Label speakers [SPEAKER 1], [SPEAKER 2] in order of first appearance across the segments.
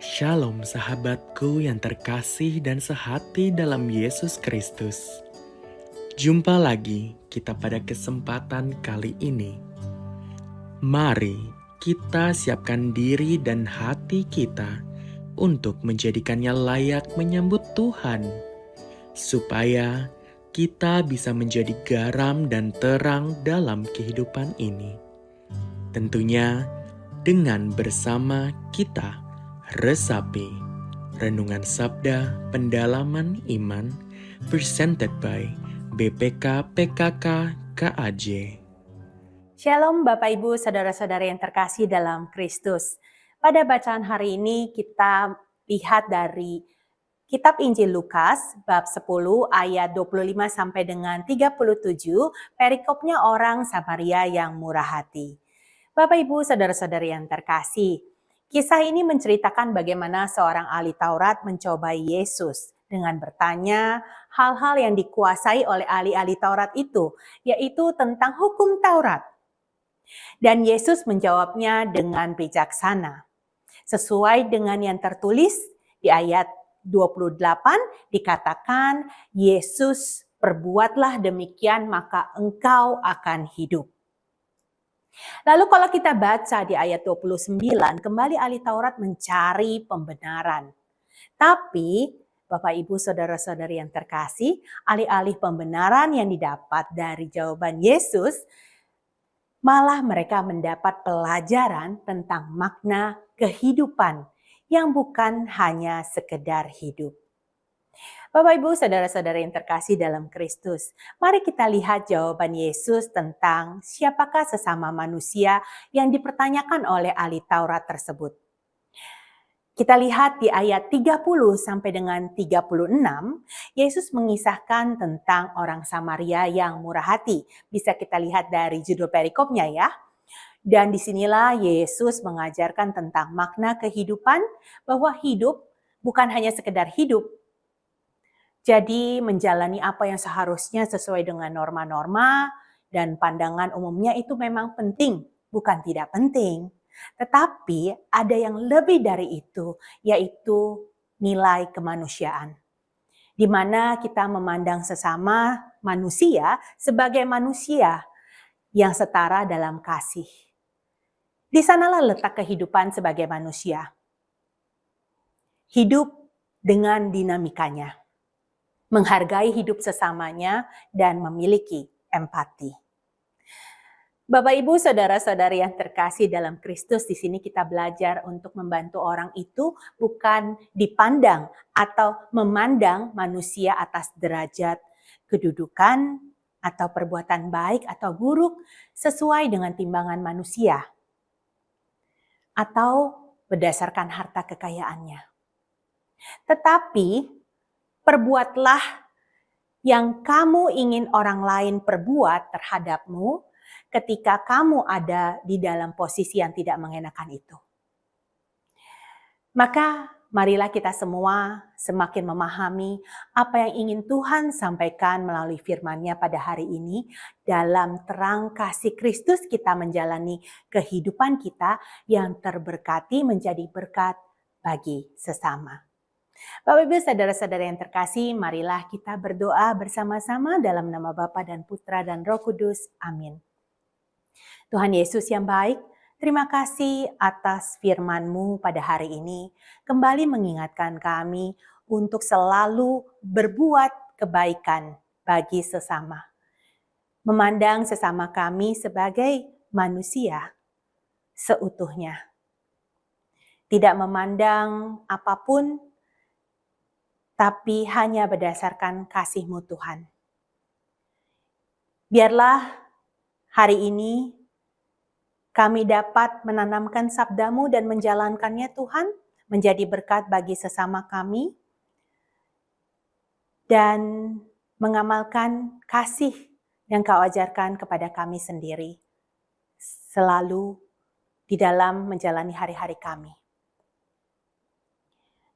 [SPEAKER 1] Shalom sahabatku yang terkasih dan sehati dalam Yesus Kristus. Jumpa lagi kita pada kesempatan kali ini. Mari kita siapkan diri dan hati kita untuk menjadikannya layak menyambut Tuhan, supaya kita bisa menjadi garam dan terang dalam kehidupan ini. Tentunya dengan bersama kita resapi Renungan Sabda Pendalaman Iman presented by BPK PKK KAJ.
[SPEAKER 2] Shalom Bapak Ibu Saudara-saudara yang terkasih dalam Kristus. Pada bacaan hari ini kita lihat dari Kitab Injil Lukas bab 10 ayat 25 sampai dengan 37, perikopnya orang Samaria yang murah hati. Bapak Ibu Saudara-saudara yang terkasih, kisah ini menceritakan bagaimana seorang ahli Taurat mencobai Yesus dengan bertanya hal-hal yang dikuasai oleh ahli-ahli Taurat itu, yaitu tentang hukum Taurat. Dan Yesus menjawabnya dengan bijaksana. Sesuai dengan yang tertulis di ayat 28 dikatakan, Yesus perbuatlah demikian maka engkau akan hidup. Lalu kalau kita baca di ayat 29, kembali ahli Taurat mencari pembenaran. Tapi Bapak Ibu Saudara-saudari yang terkasih, alih-alih pembenaran yang didapat dari jawaban Yesus, malah mereka mendapat pelajaran tentang makna kehidupan yang bukan hanya sekedar hidup. Bapak Ibu Saudara-saudara yang terkasih dalam Kristus, mari kita lihat jawaban Yesus tentang siapakah sesama manusia yang dipertanyakan oleh ahli Taurat tersebut. Kita lihat di ayat 30 sampai dengan 36, Yesus mengisahkan tentang orang Samaria yang murah hati. Bisa kita lihat dari judul perikopnya ya. Dan disinilah Yesus mengajarkan tentang makna kehidupan, bahwa hidup bukan hanya sekedar hidup. Jadi menjalani apa yang seharusnya sesuai dengan norma-norma dan pandangan umumnya itu memang penting, bukan tidak penting. Tetapi ada yang lebih dari itu, yaitu nilai kemanusiaan. Di mana kita memandang sesama manusia sebagai manusia yang setara dalam kasih. Di sanalah letak kehidupan sebagai manusia. Hidup dengan dinamikanya. Menghargai hidup sesamanya dan memiliki empati. Bapak Ibu Saudara-saudari yang terkasih dalam Kristus, di sini kita belajar untuk membantu orang itu bukan dipandang atau memandang manusia atas derajat, kedudukan, atau perbuatan baik atau buruk sesuai dengan timbangan manusia, atau berdasarkan harta kekayaannya. Tetapi perbuatlah yang kamu ingin orang lain perbuat terhadapmu ketika kamu ada di dalam posisi yang tidak mengenakan itu. Maka marilah kita semua semakin memahami apa yang ingin Tuhan sampaikan melalui firman-Nya pada hari ini. Dalam terang kasih Kristus kita menjalani kehidupan kita yang terberkati menjadi berkat bagi sesama. Bapak Ibu saudara-saudara yang terkasih, marilah kita berdoa bersama-sama dalam nama Bapa dan Putra dan Roh Kudus. Amin. Tuhan Yesus yang baik, terima kasih atas firman-Mu pada hari ini. Kembali mengingatkan kami untuk selalu berbuat kebaikan bagi sesama. Memandang sesama kami sebagai manusia seutuhnya. Tidak memandang apapun, tapi hanya berdasarkan kasih-Mu Tuhan. Biarlah hari ini kami dapat menanamkan sabda-Mu dan menjalankannya Tuhan, menjadi berkat bagi sesama kami, dan mengamalkan kasih yang Kau ajarkan kepada kami sendiri, selalu di dalam menjalani hari-hari kami.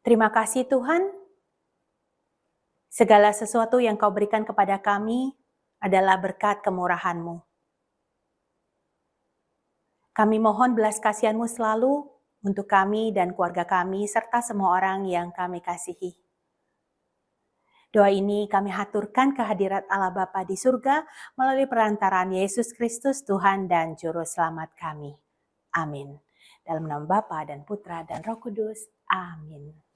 [SPEAKER 2] Terima kasih Tuhan, segala sesuatu yang Kau berikan kepada kami adalah berkat kemurahan-Mu. Kami mohon belas kasihan-Mu selalu untuk kami dan keluarga kami, serta semua orang yang kami kasihi. Doa ini kami haturkan kehadirat Allah Bapa di surga melalui perantaraan Yesus Kristus Tuhan dan Juru Selamat kami. Amin. Dalam nama Bapa dan Putra dan Roh Kudus. Amin.